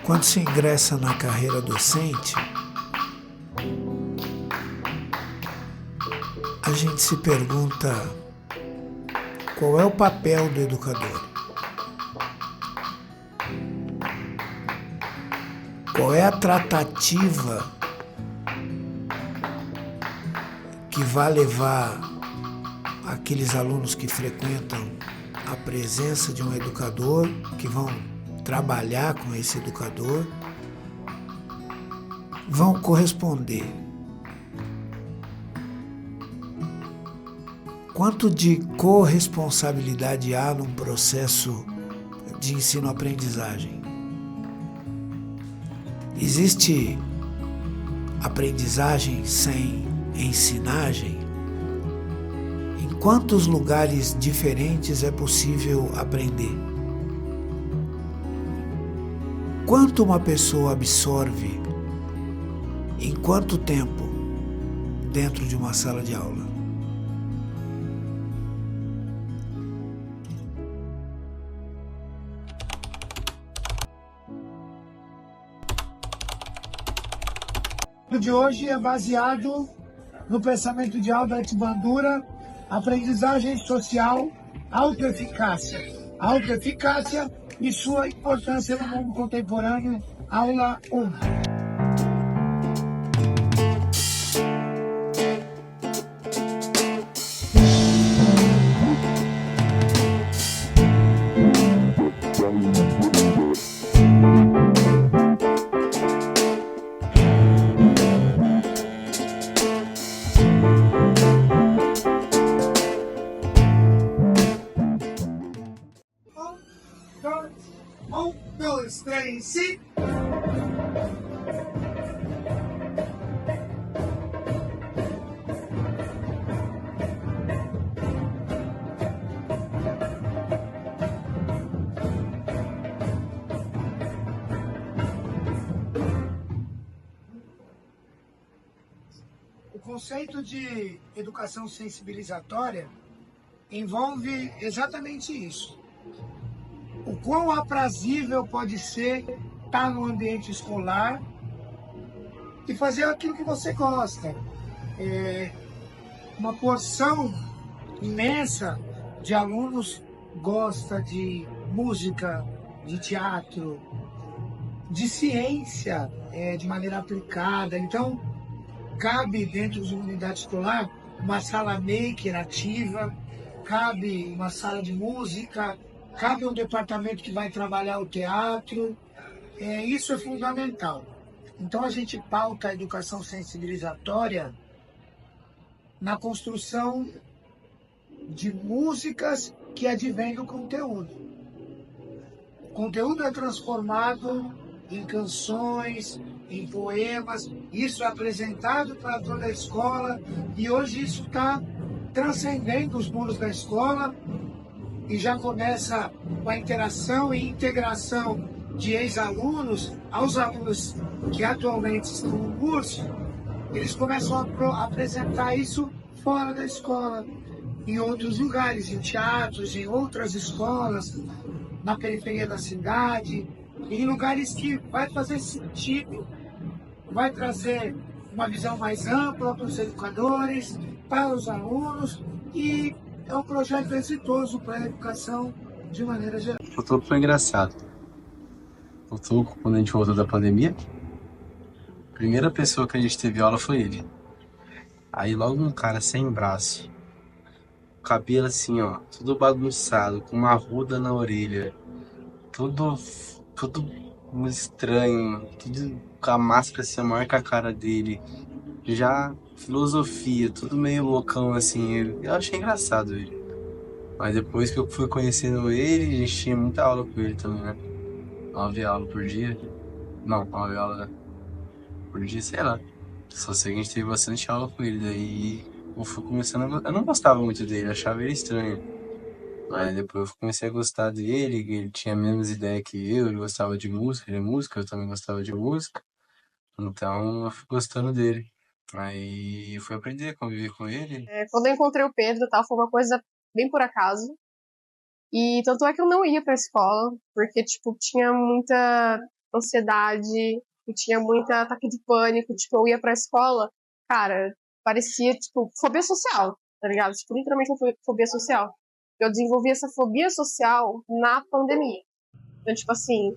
Quando se ingressa na carreira docente, a gente se pergunta qual é o papel do educador? Qual é a tratativa que vai levar aqueles alunos que frequentam a presença de um educador, que vão trabalhar com esse educador, vão corresponder? Quanto de corresponsabilidade há num processo de ensino-aprendizagem? Existe aprendizagem sem ensinagem? Em quantos lugares diferentes é possível aprender? Quanto uma pessoa absorve em quanto tempo dentro de uma sala de aula? De hoje é baseado no pensamento de Albert Bandura, aprendizagem social, autoeficácia. Autoeficácia e sua importância no mundo contemporâneo, aula 1. Um, dois, três, e... O conceito de educação sensibilizatória envolve exatamente isso. O quão aprazível pode ser estar no ambiente escolar e fazer aquilo que você gosta. Uma porção imensa de alunos gosta de música, de teatro, de ciência, de maneira aplicada. Então, cabe dentro de uma unidade escolar uma sala maker ativa, cabe uma sala de música, cabe um departamento que vai trabalhar o teatro. Isso é fundamental. Então a gente pauta a educação sensibilizatória na construção de músicas que advêm do conteúdo. O conteúdo é transformado em canções, em poemas, isso é apresentado para toda a escola e hoje isso está transcendendo os muros da escola e já começa com a interação e integração de ex-alunos aos alunos que atualmente estão no curso. Eles começam a apresentar isso fora da escola, em outros lugares, em teatros, em outras escolas, na periferia da cidade, em lugares que vai fazer sentido, vai trazer uma visão mais ampla para os educadores, para os alunos, e é um projeto exitoso para a educação de maneira geral. O Toco foi engraçado. O Toco, quando a gente voltou da pandemia, a primeira pessoa que a gente teve aula foi ele. Aí logo um cara sem braço, cabelo assim, ó, tudo bagunçado, com uma ruda na orelha, tudo estranho, tudo com a máscara assim, maior que a cara dele. Já filosofia, tudo meio loucão assim. Eu achei engraçado ele. Mas depois que eu fui conhecendo ele, a gente tinha muita aula com ele também, né? 9 aulas por dia. Não, 9 aulas por dia, sei lá. Só sei que a gente teve bastante aula com ele. Daí eu fui começando a... Eu não gostava muito dele, achava ele estranho. Mas depois eu comecei a gostar dele, ele tinha a mesma ideia que eu, ele gostava de música, eu também gostava de música. Então eu fui gostando dele. Aí eu fui aprender a conviver com ele. Quando eu encontrei o Pedro, tal, foi uma coisa bem por acaso. E tanto é que eu não ia pra escola, porque, tipo, tinha muita ansiedade, eu tinha muito ataque de pânico, tipo, eu ia pra escola, cara, parecia, tipo, fobia social, tá ligado? Tipo, literalmente uma fobia social. Eu desenvolvi essa fobia social na pandemia. Então, tipo assim,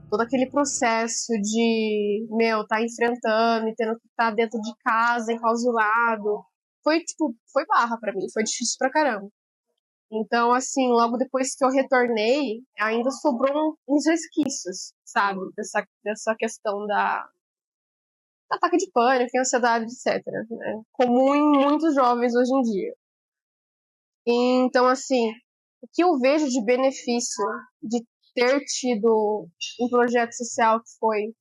todo aquele processo de, tá enfrentando e tendo que estar dentro de casa, enclausurado, foi barra pra mim, foi difícil pra caramba. Então, assim, logo depois que eu retornei, ainda sobrou uns resquícios, sabe? Dessa questão da ataque de pânico, ansiedade, etc. Né? Comum em muitos jovens hoje em dia. Então, assim, o que eu vejo de benefício de ter tido um projeto social que foi,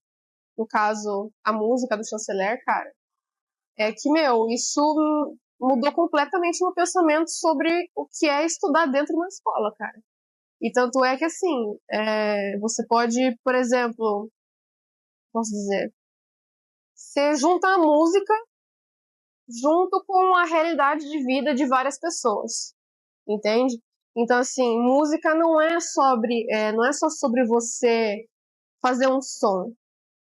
no caso, a música do Chanceler, cara, é que, isso mudou completamente meu pensamento sobre o que é estudar dentro de uma escola, cara. E tanto é que, assim, você pode, por exemplo, posso dizer, você junta a música junto com a realidade de vida de várias pessoas, entende? Então, assim, música não é só sobre você fazer um som.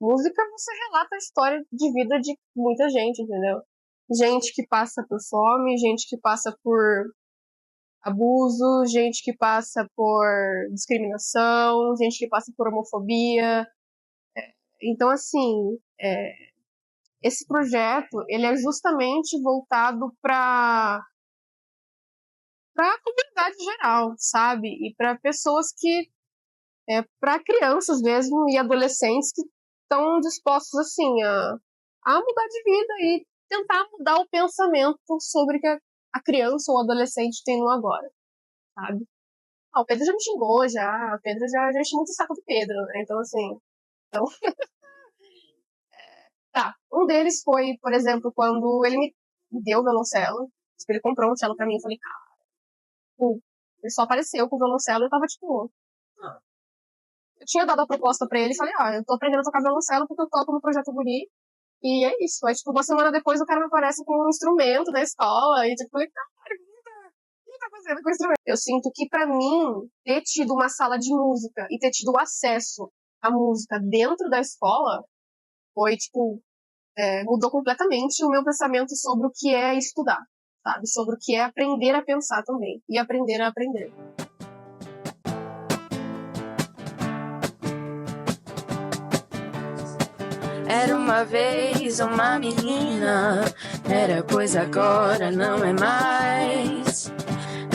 Música, você relata a história de vida de muita gente, entendeu? Gente que passa por fome, gente que passa por abuso, gente que passa por discriminação, gente que passa por homofobia. Então, assim, esse projeto, ele é justamente voltado para a comunidade geral, sabe? E para pessoas para crianças mesmo e adolescentes que estão dispostos, assim, a mudar de vida e tentar mudar o pensamento sobre o que a criança ou o adolescente tem no agora, sabe? O Pedro já me xingou, já. O Pedro já encheu muito o saco do Pedro, né? Então, assim. Então, tá. Um deles foi, por exemplo, quando ele me deu o violoncelo. Ele comprou um cello pra mim. Eu falei, cara, ele só apareceu com o violoncelo e eu tava tipo. Eu tinha dado a proposta pra ele e falei, eu tô aprendendo a tocar violoncelo porque eu toco no Projeto Guri. E é isso. Aí, tipo, uma semana depois o cara me aparece com um instrumento da escola. E, tipo, eu falei, cara, o que tá fazendo com o instrumento? Eu sinto que, pra mim, ter tido uma sala de música e ter tido acesso à música dentro da escola foi, tipo, mudou completamente o meu pensamento sobre o que é estudar, sabe? Sobre o que é aprender a pensar também. E aprender a aprender. Era uma vez uma menina, era pois agora não é mais.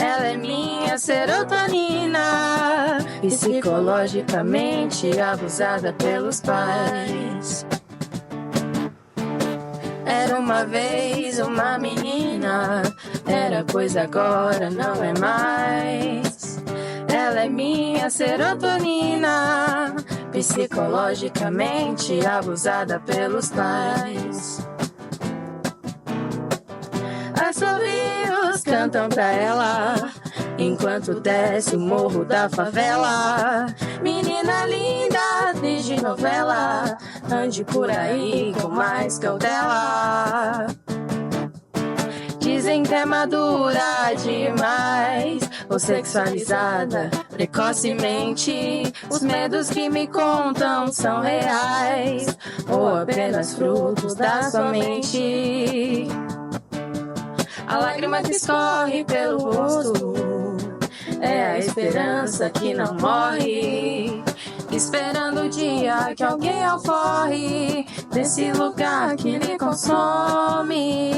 Ela é minha serotonina, psicologicamente abusada pelos pais. Era uma vez uma menina, era pois agora não é mais. Ela é minha serotonina, psicologicamente abusada pelos pais. Assovios cantam pra ela, enquanto desce o morro da favela. Menina linda, desde novela, ande por aí com mais cautela. Dizem que é madura demais, ou sexualizada precocemente. Os medos que me contam são reais, ou apenas frutos da sua mente. A lágrima que escorre pelo rosto é a esperança que não morre, esperando o dia que alguém alforre desse lugar que lhe consome.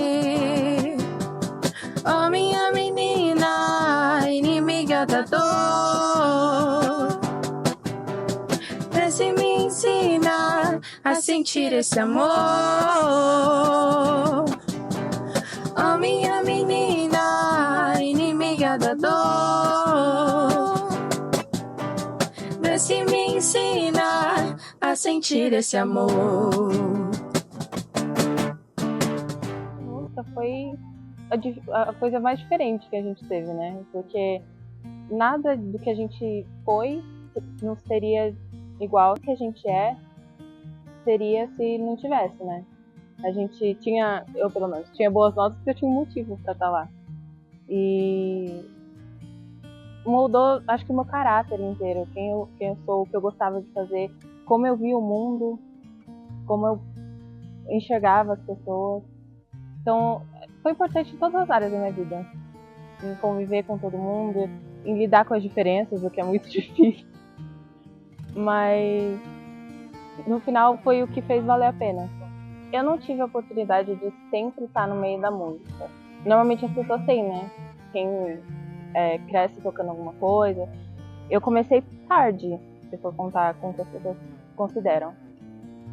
Oh, minha menina, inimiga da dor, vê se me ensina a sentir esse amor. Oh, minha menina, inimiga da dor, vê se me ensina a sentir esse amor. Nossa, foi a coisa mais diferente que a gente teve, né? Porque nada do que a gente foi não seria igual ao que a gente seria se não tivesse, né? A gente tinha, eu pelo menos, tinha boas notas porque eu tinha um motivo pra estar lá. E moldou, acho que o meu caráter inteiro, quem eu sou, o que eu gostava de fazer, como eu via o mundo, como eu enxergava as pessoas. Então, foi importante em todas as áreas da minha vida. Em conviver com todo mundo, em lidar com as diferenças, o que é muito difícil. Mas, no final, foi o que fez valer a pena. Eu não tive a oportunidade de sempre estar no meio da música. Normalmente as pessoas têm, né? Quem cresce tocando alguma coisa. Eu comecei tarde, se for contar com o que as pessoas consideram.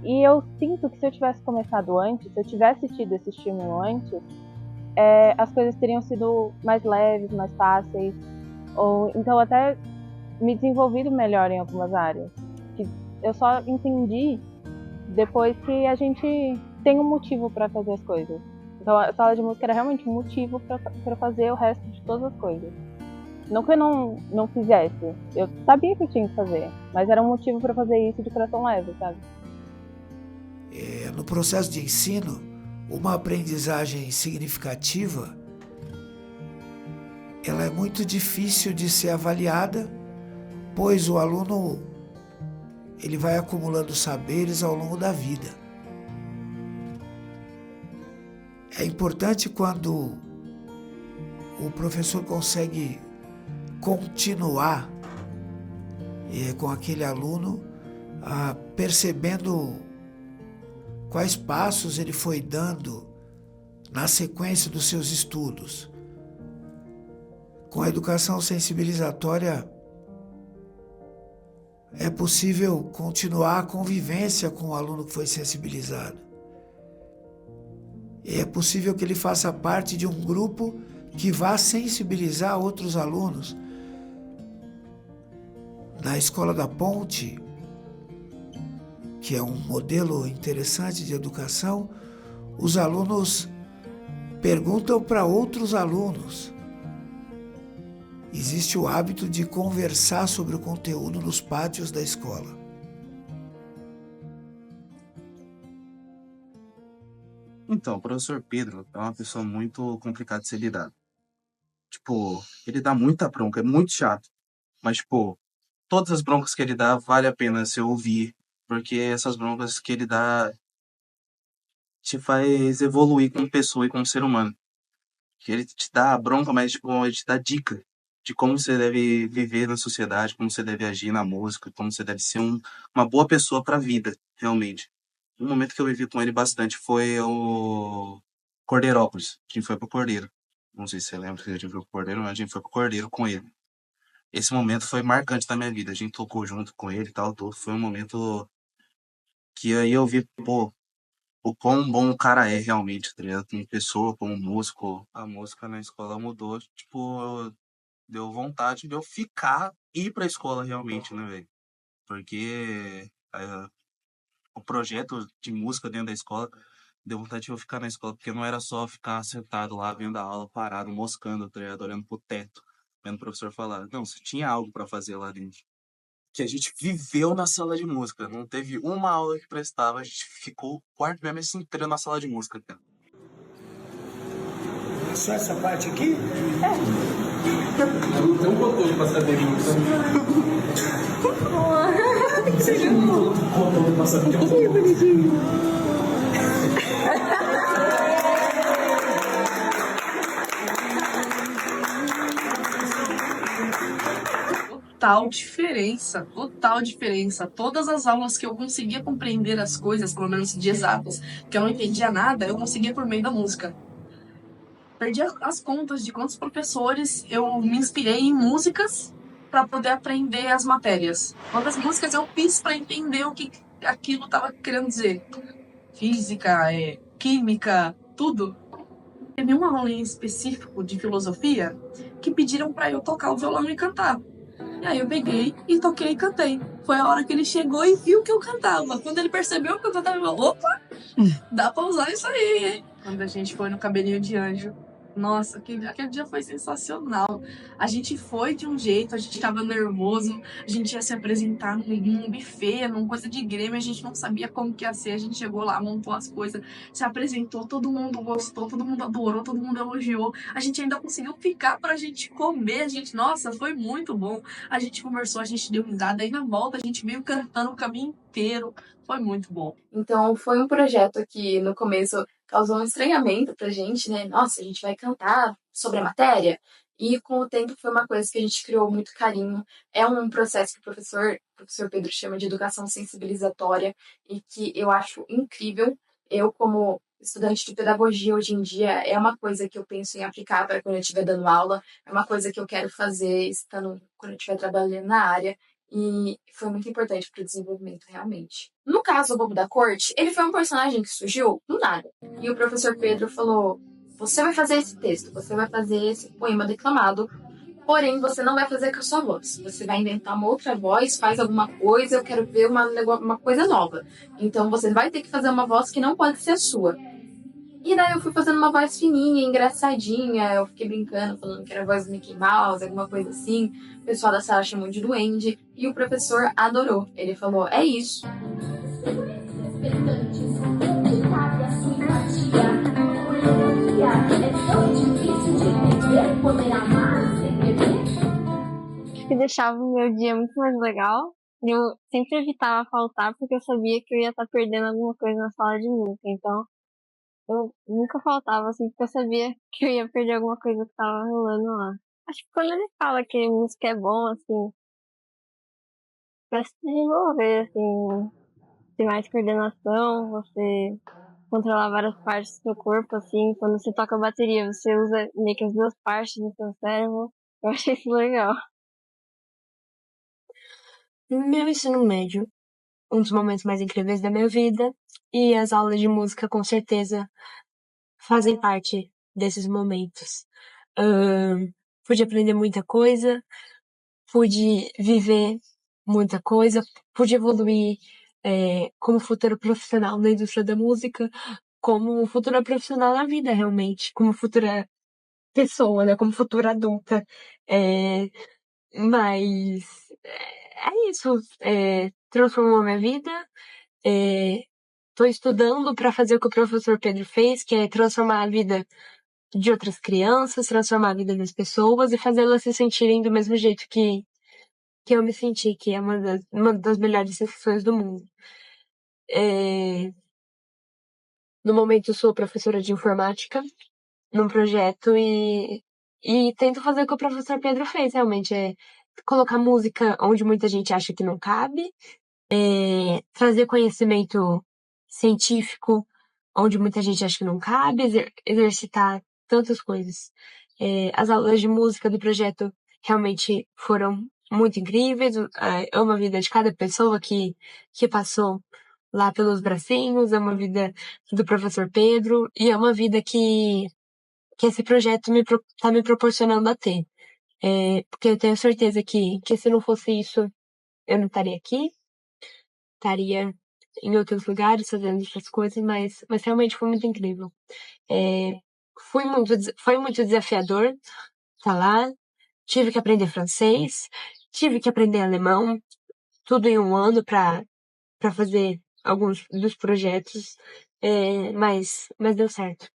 E eu sinto que se eu tivesse começado antes, se eu tivesse tido esse estímulo antes, as coisas teriam sido mais leves, mais fáceis. Ou então até me desenvolvido melhor em algumas áreas. Que eu só entendi depois que a gente tem um motivo para fazer as coisas. Então a sala de música era realmente um motivo para fazer o resto de todas as coisas. Não que eu não fizesse, eu sabia que eu tinha que fazer, mas era um motivo para fazer isso de coração leve, sabe? No processo de ensino, uma aprendizagem significativa, ela é muito difícil de ser avaliada, pois o aluno ele vai acumulando saberes ao longo da vida. É importante quando o professor consegue continuar com aquele aluno, percebendo quais passos ele foi dando na sequência dos seus estudos. Com a educação sensibilizatória, é possível continuar a convivência com o aluno que foi sensibilizado. É possível que ele faça parte de um grupo que vá sensibilizar outros alunos. Na Escola da Ponte, que é um modelo interessante de educação, os alunos perguntam para outros alunos. Existe o hábito de conversar sobre o conteúdo nos pátios da escola. Então, o professor Pedro é uma pessoa muito complicada de ser lidado. Tipo, ele dá muita bronca, é muito chato. Mas, tipo, todas as broncas que ele dá vale a pena se ouvir, porque essas broncas que ele dá te faz evoluir como pessoa e como ser humano. Que ele te dá a bronca, mas tipo, ele te dá dica de como você deve viver na sociedade, como você deve agir na música, como você deve ser uma boa pessoa para a vida, realmente. Um momento que eu vivi com ele bastante foi o Cordeirópolis. A gente foi pro Cordeiro. Não sei se você lembra que a gente foi pro Cordeiro, mas a gente foi pro Cordeiro com ele. Esse momento foi marcante na minha vida. A gente tocou junto com ele e tal, tudo. Foi um momento que aí eu vi, pô, o quão bom o cara é realmente, tá ligado? Como pessoa, como músico. A música na escola mudou, tipo, deu vontade de eu ir pra escola realmente, né, velho? Porque o projeto de música dentro da escola deu vontade de eu ficar na escola, porque não era só ficar sentado lá vendo a aula, parado, moscando, tá ligado? Olhando pro teto, vendo o professor falar. Não, você tinha algo pra fazer lá dentro. Que a gente viveu na sala de música. Não teve uma aula que prestava. A gente ficou o quarto mesmo inteiro na sala de música, cara. Só essa parte aqui? Não tem um controle pra saber muito. Você já não controle pra saber muito. Que bonitinho. Total diferença. Todas as aulas que eu conseguia compreender as coisas, pelo menos de exatas, que eu não entendia nada, eu conseguia por meio da música. Perdi as contas de quantos professores eu me inspirei em músicas para poder aprender as matérias. Quantas músicas eu fiz para entender o que aquilo estava querendo dizer. Física, química, tudo. Teve uma aula em específico de filosofia que pediram para eu tocar o violão e cantar. E aí eu peguei e toquei e cantei. Foi a hora que ele chegou e viu que eu cantava. Quando ele percebeu que eu cantava, ele falou, opa, dá pra usar isso aí, hein? Quando a gente foi no Cabelinho de Anjo, Nossa, aquele dia foi sensacional. A gente foi de um jeito, a gente tava nervoso, a gente ia se apresentar num buffet, numa coisa de Grêmio, a gente não sabia como que ia ser. A gente chegou lá, montou as coisas, se apresentou, todo mundo gostou, todo mundo adorou, todo mundo elogiou. A gente ainda conseguiu ficar pra gente comer, nossa, foi muito bom. A gente conversou, a gente deu risada, aí na volta a gente veio cantando o caminho inteiro. Foi muito bom. Então, foi um projeto que no começo causou um estranhamento pra gente, né? Nossa, a gente vai cantar sobre a matéria. E com o tempo foi uma coisa que a gente criou muito carinho. É um processo que o professor Pedro chama de educação sensibilizatória e que eu acho incrível. Eu, como estudante de pedagogia hoje em dia, é uma coisa que eu penso em aplicar para quando eu estiver dando aula, é uma coisa que eu quero fazer quando eu estiver trabalhando na área. E foi muito importante para o desenvolvimento, realmente. No caso, o Bobo da Corte, ele foi um personagem que surgiu do nada. E o professor Pedro falou: você vai fazer esse texto, você vai fazer esse poema declamado, porém você não vai fazer com a sua voz. Você vai inventar uma outra voz, faz alguma coisa, eu quero ver uma coisa nova. Então você vai ter que fazer uma voz que não pode ser a sua. E daí eu fui fazendo uma voz fininha, engraçadinha, eu fiquei brincando, falando que era a voz do Mickey Mouse, alguma coisa assim. O pessoal da sala chamou de duende, e o professor adorou. Ele falou: é isso. Acho que deixava o meu dia muito mais legal. Eu sempre evitava faltar porque eu sabia que eu ia estar perdendo alguma coisa na sala de música. Então, eu nunca faltava, assim, porque eu sabia que eu ia perder alguma coisa que tava rolando lá. Acho que quando ele fala que música é bom, assim, pra se desenvolver, assim, ter mais coordenação, você controlar várias partes do seu corpo, assim, quando você toca a bateria, você usa meio que as duas partes do seu cérebro. Eu achei isso legal. Meu ensino médio, um dos momentos mais incríveis da minha vida, e as aulas de música com certeza fazem parte desses momentos. Pude aprender muita coisa, pude viver muita coisa, pude evoluir como futura profissional na indústria da música, como futura profissional na vida, realmente, como futura pessoa, né, como futura adulta. Mas é isso, transformou minha vida. Estou estudando para fazer o que o professor Pedro fez, que é transformar a vida de outras crianças, transformar a vida das pessoas e fazê-las se sentirem do mesmo jeito que eu me senti, que é uma das melhores sensações do mundo. No momento, eu sou professora de informática num projeto e tento fazer o que o professor Pedro fez, realmente, é colocar música onde muita gente acha que não cabe, trazer conhecimento científico onde muita gente acha que não cabe, exercitar tantas coisas. As aulas de música do projeto realmente foram muito incríveis. Amo a vida de cada pessoa que passou lá pelos bracinhos, amo a vida do professor Pedro e é uma vida que esse projeto tá me proporcionando a ter. Porque eu tenho certeza que se não fosse isso, eu não estaria aqui, estaria em outros lugares fazendo outras coisas, mas realmente foi muito incrível. Foi muito desafiador estar lá, tive que aprender francês, tive que aprender alemão, tudo em um ano para fazer alguns dos projetos, mas deu certo.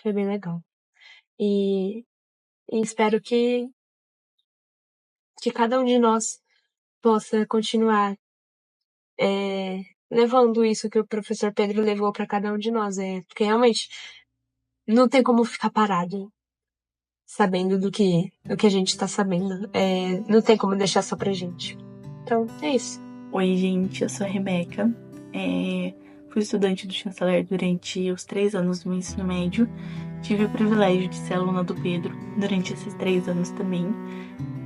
Foi bem legal. E espero que cada um de nós possa continuar levando isso que o professor Pedro levou para cada um de nós. Porque realmente não tem como ficar parado sabendo do que a gente está sabendo. Não tem como deixar só pra gente. Então, é isso. Oi, gente, eu sou a Rebeca. Fui estudante do Chanceler durante os 3 anos do meu ensino médio. Tive o privilégio de ser aluna do Pedro durante esses 3 anos também.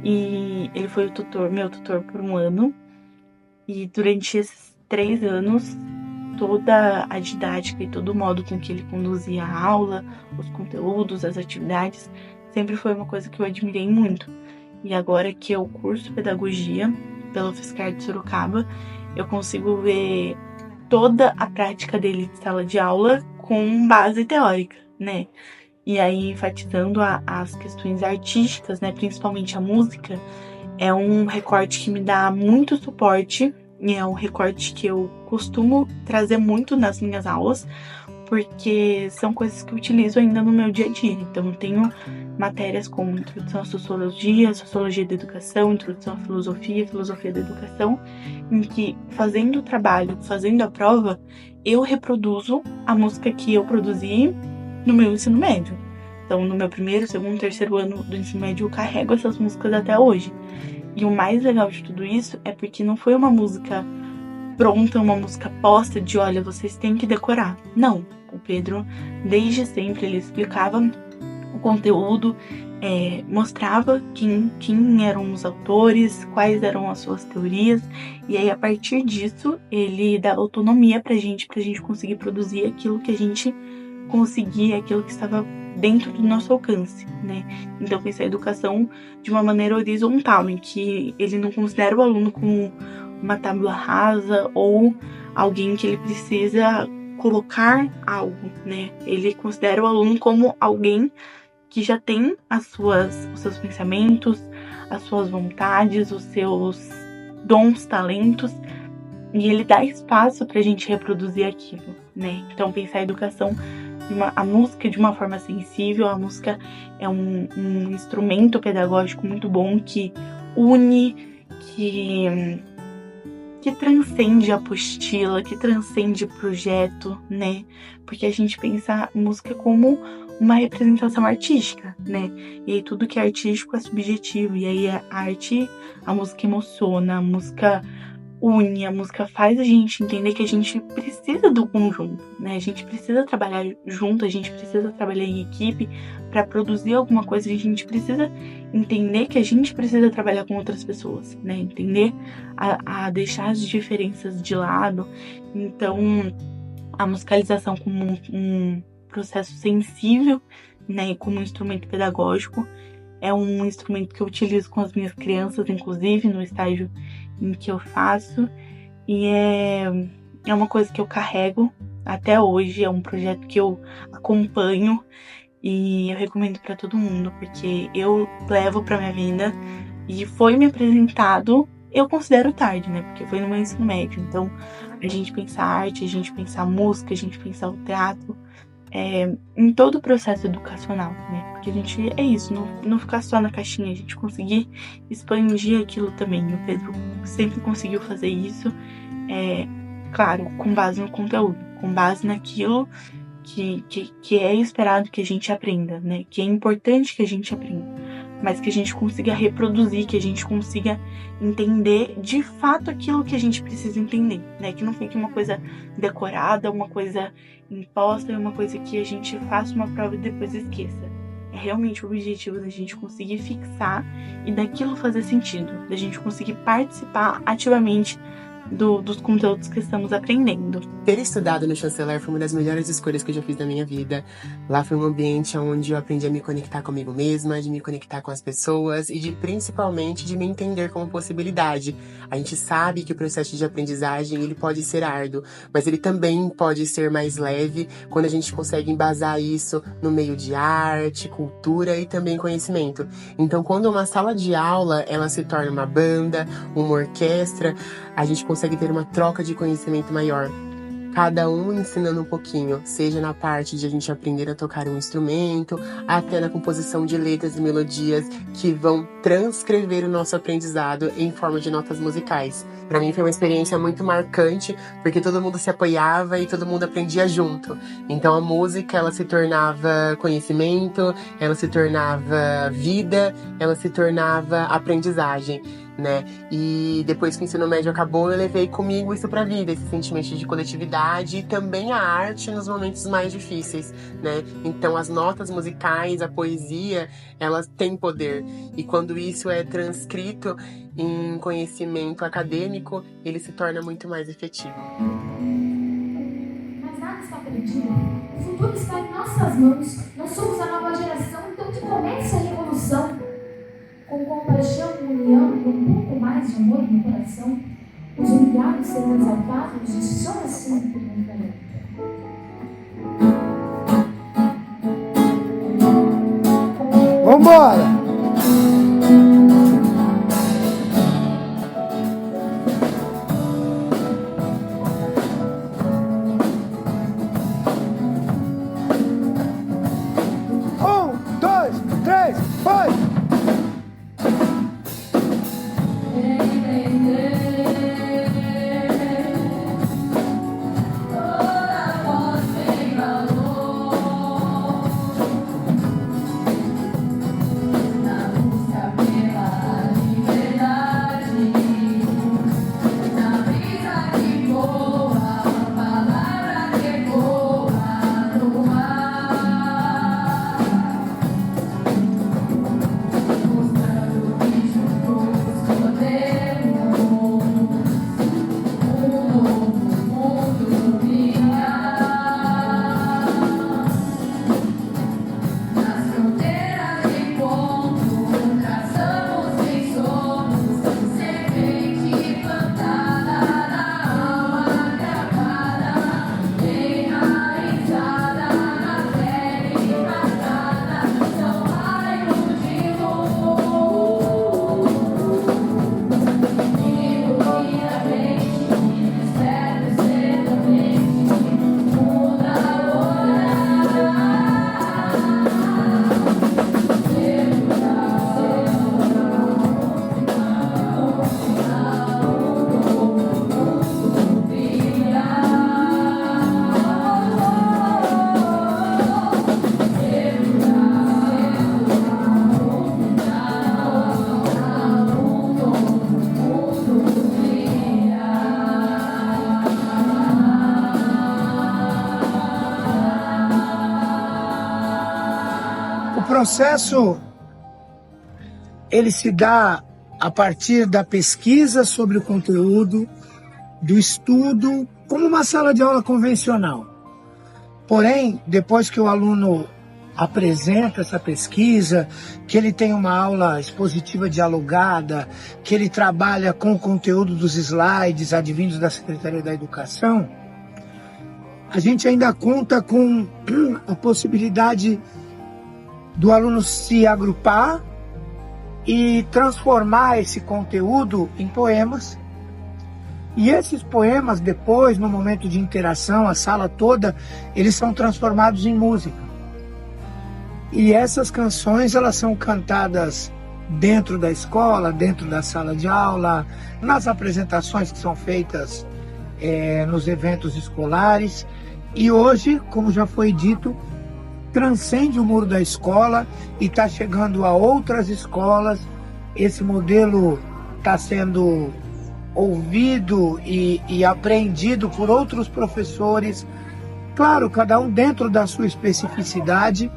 E ele foi meu tutor por 1 ano. E durante esses 3 anos, toda a didática e todo o modo com que ele conduzia a aula, os conteúdos, as atividades, sempre foi uma coisa que eu admirei muito. E agora que eu curso pedagogia pela UFSCar de Sorocaba, eu consigo ver toda a prática dele de sala de aula com base teórica, né? E aí, enfatizando as questões artísticas, né, principalmente a música, é um recorte que me dá muito suporte e é um recorte que eu costumo trazer muito nas minhas aulas, porque são coisas que eu utilizo ainda no meu dia a dia. Então, eu tenho matérias como Introdução à Sociologia, Sociologia da Educação, Introdução à Filosofia, Filosofia da Educação, em que, fazendo o trabalho, fazendo a prova, eu reproduzo a música que eu produzi no meu ensino médio. Então, no meu primeiro, segundo, terceiro ano do ensino médio, eu carrego essas músicas até hoje. E o mais legal de tudo isso é porque não foi uma música pronta, uma música posta de, olha, vocês têm que decorar. Não, o Pedro, desde sempre, ele explicava o conteúdo, mostrava quem eram os autores, quais eram as suas teorias, e aí a partir disso ele dava autonomia pra gente conseguir produzir aquilo que a gente conseguia, aquilo que estava dentro do nosso alcance, né? Então, pensar a educação de uma maneira horizontal, em que ele não considera o aluno como uma tábua rasa ou alguém que ele precisa colocar algo, né? Ele considera o aluno como alguém que já tem os seus pensamentos, as suas vontades, os seus dons, talentos, e ele dá espaço pra gente reproduzir aquilo, né? Então, pensar a educação, a música de uma forma sensível. A música é um instrumento pedagógico muito bom que une, que transcende a apostila, que transcende o projeto, né? Porque a gente pensa a música como uma representação artística, né? E aí tudo que é artístico é subjetivo. E aí a música emociona, a música une, a música faz a gente entender que a gente precisa do conjunto, né? A gente precisa trabalhar junto, a gente precisa trabalhar em equipe para produzir alguma coisa. A gente precisa entender que a gente precisa trabalhar com outras pessoas, né? Entender a deixar as diferenças de lado. Então, a musicalização como um processo sensível, né? E como um instrumento pedagógico, é um instrumento que eu utilizo com as minhas crianças, inclusive no estágio em que eu faço, e é uma coisa que eu carrego até hoje, é um projeto que eu acompanho e eu recomendo para todo mundo, porque eu levo para minha vida e foi me apresentado, eu considero tarde, né, porque foi no meu ensino médio. Então, a gente pensar arte, a gente pensar música, a gente pensar o teatro, em todo o processo educacional, né? Porque a gente é isso, não ficar só na caixinha, a gente conseguir expandir aquilo também. O Pedro sempre conseguiu fazer isso, claro, com base no conteúdo, com base naquilo que é esperado que a gente aprenda, né? Que é importante que a gente aprenda, mas que a gente consiga reproduzir, que a gente consiga entender de fato aquilo que a gente precisa entender, né? Que não fique uma coisa decorada, uma coisa imposta, uma coisa que a gente faça uma prova e depois esqueça. É realmente o objetivo da gente conseguir fixar e daquilo fazer sentido, da gente conseguir participar ativamente dos conteúdos que estamos aprendendo. Ter estudado no Chanceler foi uma das melhores escolhas que eu já fiz na minha vida. Lá foi um ambiente onde eu aprendi a me conectar comigo mesma, de me conectar com as pessoas e principalmente de me entender como possibilidade. A gente sabe que o processo de aprendizagem ele pode ser árduo, mas ele também pode ser mais leve quando a gente consegue embasar isso no meio de arte, cultura e também conhecimento. Então, quando uma sala de aula ela se torna uma banda, uma orquestra, a gente consegue ter uma troca de conhecimento maior. Cada um ensinando um pouquinho, seja na parte de a gente aprender a tocar um instrumento, até na composição de letras e melodias que vão transcrever o nosso aprendizado em forma de notas musicais. Para mim foi uma experiência muito marcante, porque todo mundo se apoiava e todo mundo aprendia junto. Então a música, ela se tornava conhecimento, ela se tornava vida, ela se tornava aprendizagem, né? E depois que o ensino médio acabou, eu levei comigo isso pra vida, esse sentimento de coletividade e também a arte nos momentos mais difíceis, né? Então as notas musicais, a poesia, elas têm poder. E quando isso é transcrito em conhecimento acadêmico, ele se torna muito mais efetivo. Mas nada está perdido. O futuro está em nossas mãos. Nós somos a nova geração, então que comece a revolução. Com compaixão, união e um pouco mais de amor no coração, os humilhados serão exaltados e só assim triunfarão. Vambora! O processo, ele se dá a partir da pesquisa sobre o conteúdo, do estudo, como uma sala de aula convencional. Porém, depois que o aluno apresenta essa pesquisa, que ele tem uma aula expositiva dialogada, que ele trabalha com o conteúdo dos slides advindos da Secretaria da Educação, a gente ainda conta com a possibilidade do aluno se agrupar e transformar esse conteúdo em poemas. E esses poemas, depois, no momento de interação, a sala toda, eles são transformados em música. E essas canções, elas são cantadas dentro da escola, dentro da sala de aula, nas apresentações que são feitas nos eventos escolares. E hoje, como já foi dito, transcende o muro da escola e está chegando a outras escolas. Esse modelo está sendo ouvido e apreendido por outros professores, claro, cada um dentro da sua especificidade.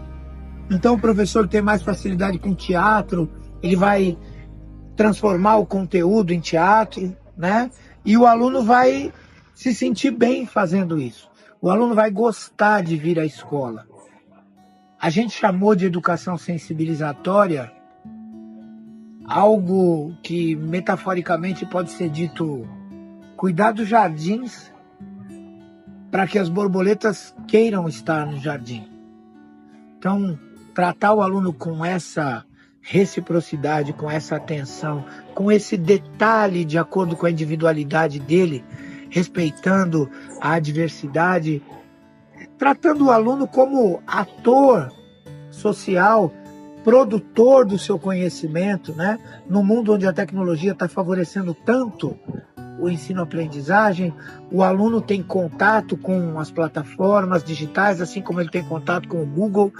Então o professor tem mais facilidade com teatro, ele vai transformar o conteúdo em teatro, né? E o aluno vai se sentir bem fazendo isso. O aluno vai gostar de vir à escola. A gente chamou de educação sensibilizatória algo que metaforicamente pode ser dito cuidar dos jardins para que as borboletas queiram estar no jardim. Então, tratar o aluno com essa reciprocidade, com essa atenção, com esse detalhe de acordo com a individualidade dele, respeitando a diversidade, tratando o aluno como ator social, produtor do seu conhecimento, né? No mundo onde a tecnologia está favorecendo tanto o ensino-aprendizagem, o aluno tem contato com as plataformas digitais, assim como ele tem contato com o Google,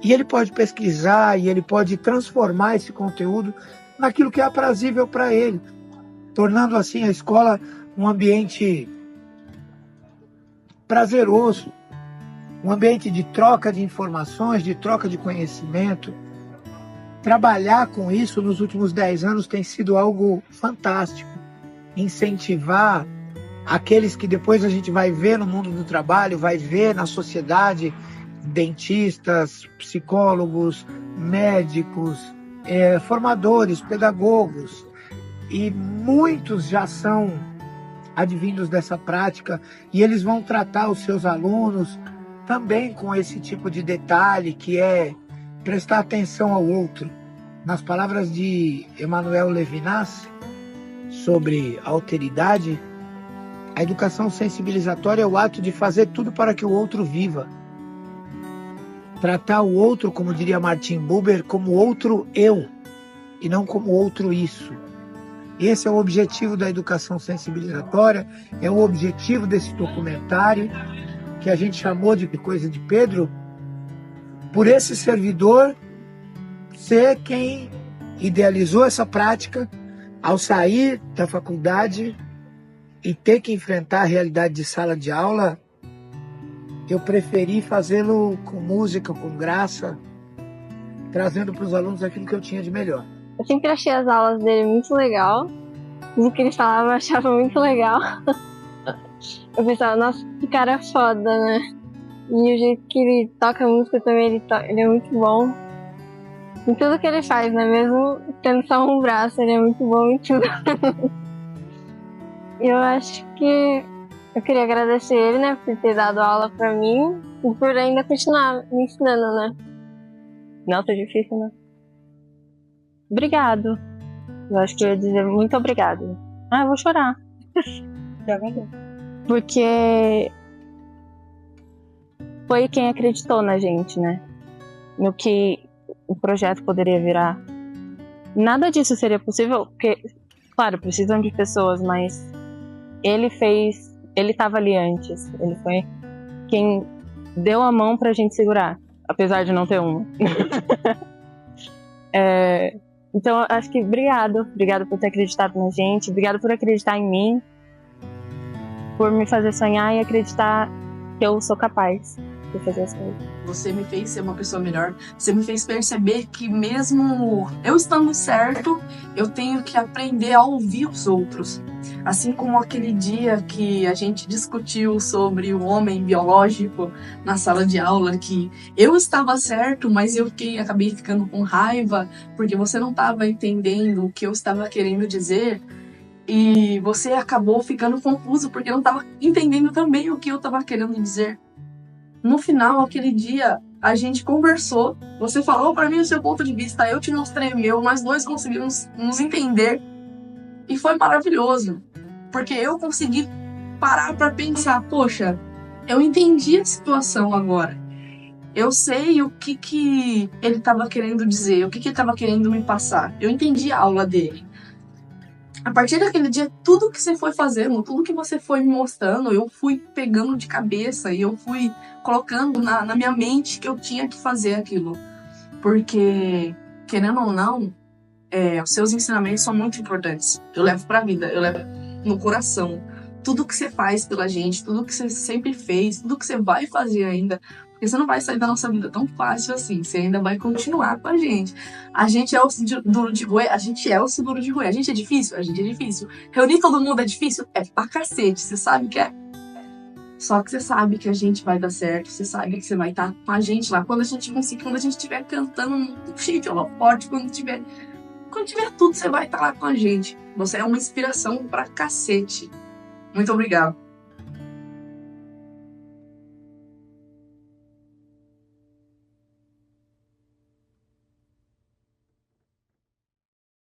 e ele pode pesquisar e ele pode transformar esse conteúdo naquilo que é aprazível para ele, tornando assim a escola um ambiente prazeroso, um ambiente de troca de informações, de troca de conhecimento. Trabalhar com isso nos últimos 10 anos tem sido algo fantástico. Incentivar aqueles que depois a gente vai ver no mundo do trabalho, vai ver na sociedade, dentistas, psicólogos, médicos, formadores, pedagogos, e muitos já são advindos dessa prática, e eles vão tratar os seus alunos também com esse tipo de detalhe, que é prestar atenção ao outro. Nas palavras de Emmanuel Levinas sobre alteridade, a educação sensibilizatória é o ato de fazer tudo para que o outro viva. Tratar o outro, como diria Martin Buber, como outro eu e não como outro isso. Esse é o objetivo da educação sensibilizatória, é o objetivo desse documentário, que a gente chamou de Coisa de Pedro, por esse servidor ser quem idealizou essa prática ao sair da faculdade e ter que enfrentar a realidade de sala de aula. Eu preferi fazê-lo com música, com graça, trazendo para os alunos aquilo que eu tinha de melhor. Eu sempre achei as aulas dele muito legal. O que ele falava eu achava muito legal. Eu pensava, nossa, que cara foda, né? E o jeito que ele toca música também, ele é muito bom. Em tudo que ele faz, né? Mesmo tendo só um braço, ele é muito bom em tudo. Eu acho que eu queria agradecer ele, né? Por ter dado aula pra mim e por ainda continuar me ensinando, né? Nossa, é difícil, né? Obrigado. Eu acho que eu ia dizer muito obrigado. Eu vou chorar. Porque foi quem acreditou na gente, né? No que o projeto poderia virar. Nada disso seria possível, porque, claro, precisam de pessoas, mas ele estava ali antes. Ele foi quem deu a mão pra gente segurar, apesar de não ter uma. Então, acho que obrigado por ter acreditado na gente, obrigado por acreditar em mim, por me fazer sonhar e acreditar que eu sou capaz de fazer as coisas. Você me fez ser uma pessoa melhor, você me fez perceber que mesmo eu estando certo, eu tenho que aprender a ouvir os outros. Assim como aquele dia que a gente discutiu sobre o homem biológico na sala de aula, que eu estava certo, mas eu acabei ficando com raiva, porque você não estava entendendo o que eu estava querendo dizer, e você acabou ficando confuso, porque não estava entendendo também o que eu estava querendo dizer. No final, aquele dia, a gente conversou, você falou para mim o seu ponto de vista, eu te mostrei o meu, nós dois conseguimos nos entender, e foi maravilhoso, porque eu consegui parar para pensar, poxa, eu entendi a situação agora, eu sei o que ele estava querendo dizer, o que ele estava querendo me passar, eu entendi a aula dele. A partir daquele dia, tudo que você foi fazendo, tudo que você foi me mostrando, eu fui pegando de cabeça e eu fui colocando na minha mente que eu tinha que fazer aquilo. Porque, querendo ou não, os seus ensinamentos são muito importantes. Eu levo pra vida, eu levo no coração. Tudo que você faz pela gente, tudo que você sempre fez, tudo que você vai fazer ainda. Porque você não vai sair da nossa vida tão fácil assim. Você ainda vai continuar com a gente. A gente é o duro de roer, a gente é o duro de roer. A gente é difícil? A gente é difícil. Reunir todo mundo é difícil? É pra cacete. Você sabe que é. Só que você sabe que a gente vai dar certo. Você sabe que você vai estar com a gente lá. Quando a gente conseguir, quando a gente estiver cantando cheio de holofote, quando tiver tudo, você vai estar lá com a gente. Você é uma inspiração pra cacete. Muito obrigado.